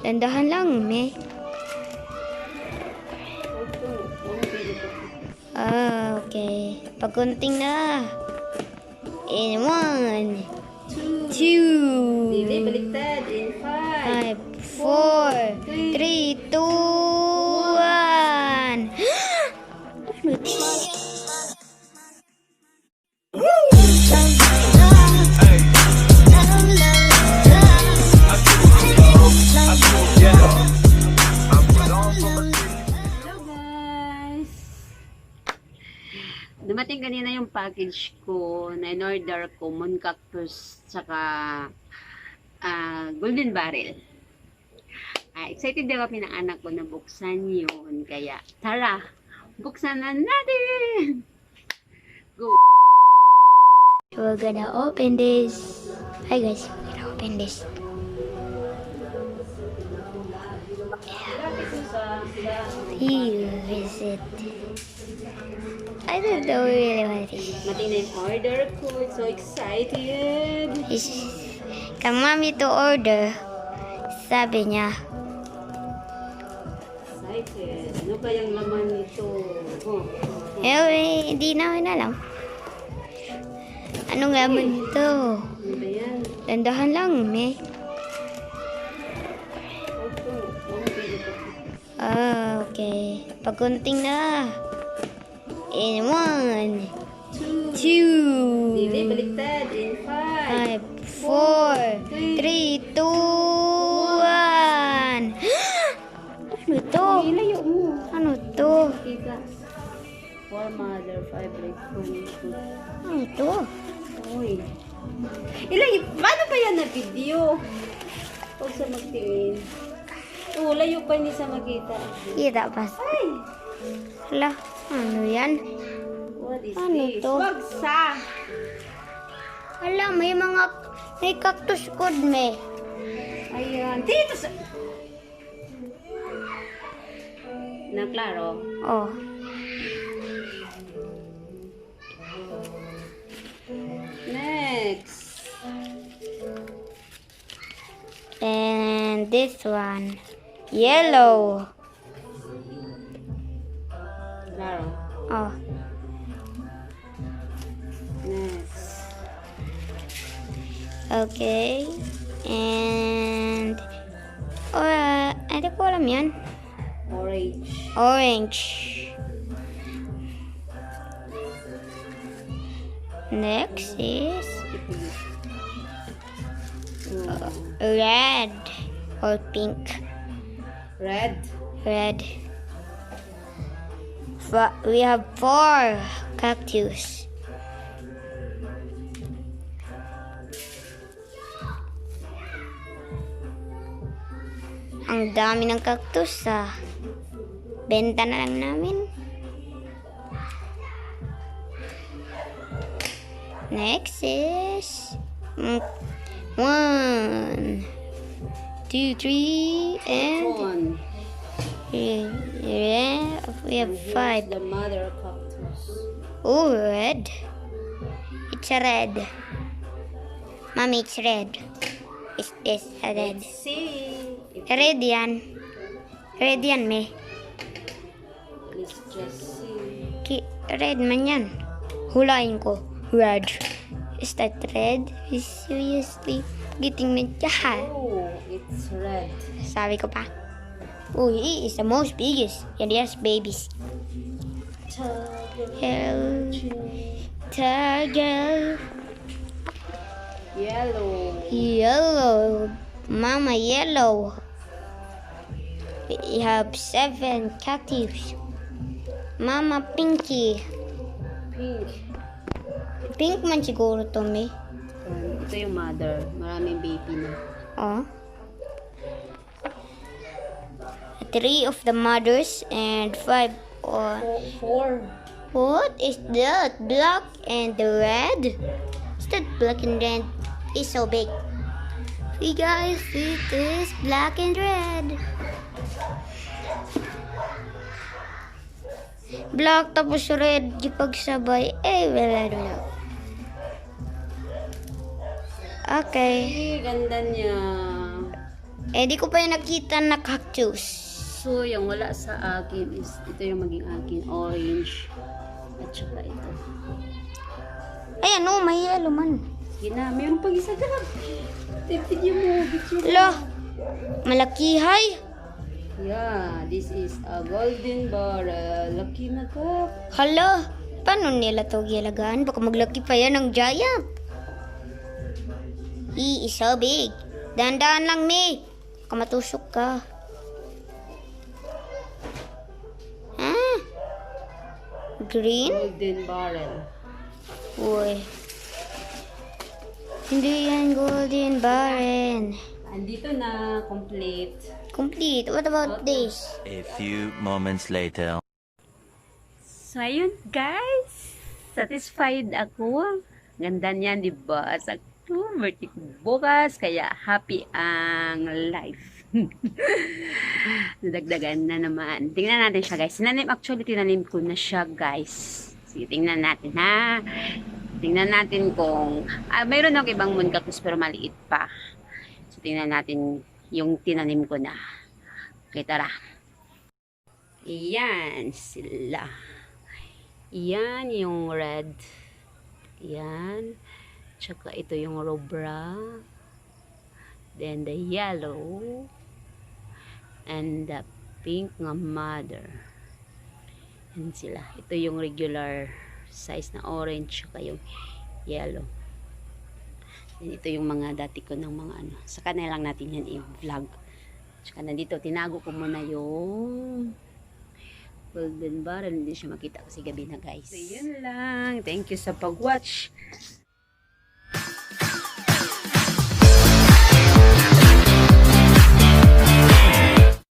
Dandahan lang, me. Okay. Pagkunting na. In 1, 2, Dili, baliktad. In 5, 5, 4, 3, 2, 1. Ano to? Hello guys! Dumating kanina yung package ko na in-order ko, moon cactus tsaka golden barrel. Excited din kami ng anak ko na buksan yun. Kaya tara, buksan na natin! Go! We're gonna open this. Hi guys, we're gonna open this. Here is it. I don't know really what it is. Mati na yung order ko. So excited! Come mommy to order. Sabi niya. Excited. Ano kayang laman nito? Oh. Hindi namin alam. Anong laman nito? Ano ba yan? Dandahan lang, me. Okay. Pagkunting na. In 1, 2, Dili, baliktad. In 5, 5, 4, 3, 2, 1. Ano to? Ilayo mo. Ano to? Kita. For mother, 5 break food. Ano to? Uy. Ilayo. Paano ba yan na video? Huwag sa magtingin. Oo, layo pa hindi sa makita. Kita pa. Ay! Hala, ano yan? What is Ano this? to? Wag sa! Hala, may cactus code, me. Ayan. Dito sa... Na klaro? Oh. Next. And this one. Yellow. Klaro. Oh. Next. Okay. And... hindi ko alam yan. Orange. Orange. Next is... red. Or pink. Red. Red. We have 4 cactus. Ang dami ng cactus benta na lang namin. Next is 1, 2, 3, and One. we have Here's 5. the mother cactus. Oh, red. It's a red. Mommy, it's red. Is this a red? Let's see. Red yan. Red yan, me. Let's just see. Red man yan. Hulain ko. Red. Is that red? Is seriously getting me dyan. Oh, it's red. Sabi ko pa. Oh, he is the most biggest. And there's babies. Hello. Tiger. Yellow. Yellow. Mama, yellow. We have 7 cactus. Mama, pinky. Pink. Pink man siguro to, me. Ito yung mother. Maraming baby na. Oh. 3 of the mothers and 5 or... 4. What is that? Black and red? Is that black and red? It's so big. Hey guys, it is black and red. Black tapos red, di pagsabay. Well, I don't know. Okay. Ay, ganda niya. Eh, di ko pa yung nakita na cactus. So, yung wala sa akin is, ito yung maging akin, orange. At saka ito. Ayan, oh, may yellow man. Sige na, mayroon pag isa dyan. Video mo, video mo. Lo, malaki, hay. Yeah, this is a golden barrel. Laki na ka. Hala, paano nila to gilagaan? Baka maglaki pa yan ng giant. Is so big. Dahan-dahan lang, me. Baka matusok ka. Ah, green? Golden barrel. Uy. Hindi yan golden barren. Andito na, complete. Complete. What about this? A few moments later. So, ayun guys. Satisfied ako. Ganda niyan, di ba? Sa birthday ko bukas. Kaya happy ang life. Nadagdagan na naman. Tingnan natin siya guys. Actually, tinanim ko na siya guys. Sige, tingnan natin ha. Tingnan natin kung mayroon ako ibang moon cactus pero maliit pa. So, tingnan natin yung tinanim ko na. Okay, tara. Iyan sila. Iyan yung red. Iyan. Tsaka ito yung rubra. Then the yellow. And the pink nga mother. Yan sila. Ito yung regular size na orange tsaka yung yellow. And ito yung mga dati ko ng mga ano. Saka na lang natin yan i-vlog. Tsaka nandito, tinago ko muna yung golden barrel. Hindi siya makita kasi gabi na guys. So, yun lang. Thank you sa pag-watch.